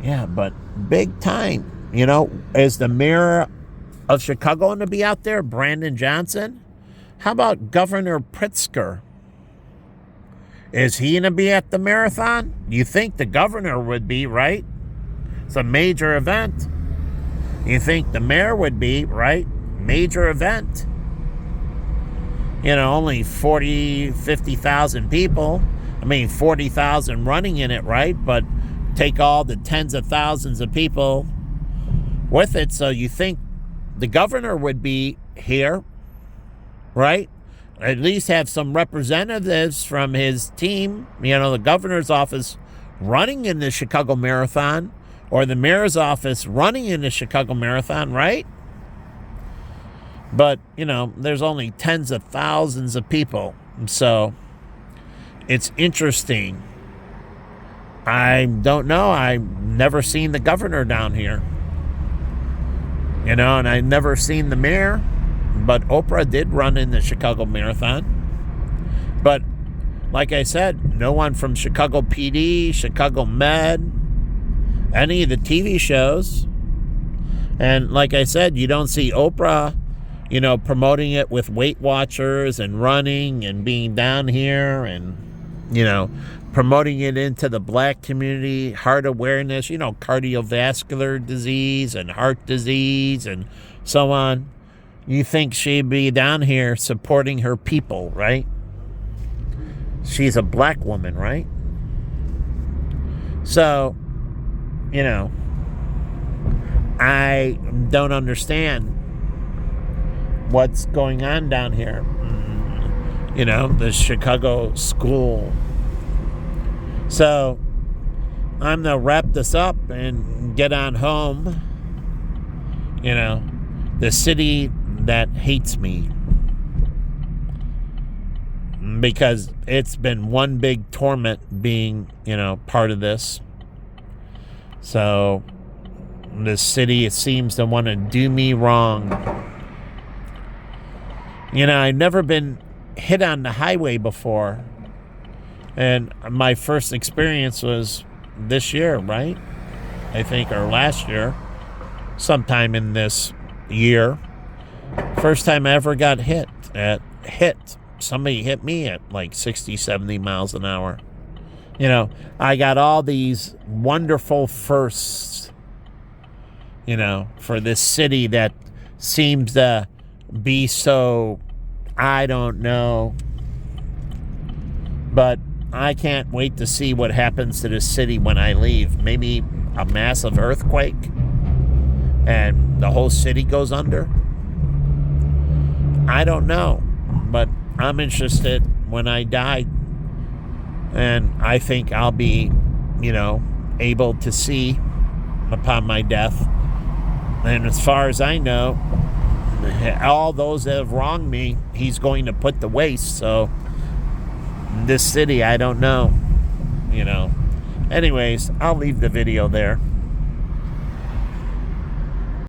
Yeah, but big time. Is the mayor of Chicago going to be out there, Brandon Johnson? How about Governor Pritzker? Is he going to be at the marathon? You think the governor would be, right? It's a major event. You think the mayor would be, right? Major event. Only 40, 50,000 people. 40,000 running in it, right? But take all the tens of thousands of people with it. So you think the governor would be here, right? At least have some representatives from his team, the governor's office running in the Chicago Marathon, or the mayor's office running in the Chicago Marathon, right? But, there's only tens of thousands of people. So it's interesting. I don't know. I've never seen the governor down here. And I've never seen the mayor. But Oprah did run in the Chicago Marathon. But like I said, no one from Chicago PD, Chicago Med, any of the TV shows. And like I said, you don't see Oprah, promoting it with Weight Watchers and running and being down here and, promoting it into the black community, heart awareness, cardiovascular disease and heart disease and so on. You think she'd be down here supporting her people, right? She's a black woman, right? So, I don't understand what's going on down here. The Chicago school. So, I'm going to wrap this up and get on home. The city that hates me, because it's been one big torment being, part of this. So the city seems to want to do me wrong. I've never been hit on the highway before, and my first experience was this year, right? I think, or last year, sometime in this year. First time I ever got hit. somebody hit me at like 60, 70 miles an hour. You know, I got all these wonderful firsts, you know, for this city that seems to be so, I don't know. But I can't wait to see what happens to this city when I leave. Maybe a massive earthquake and the whole city goes under. I don't know. But I'm interested when I die. And I think I'll be, you know, able to see upon my death. And as far as I know, all those that have wronged me, he's going to put to waste. So this city, I don't know, you know. Anyways, I'll leave the video there.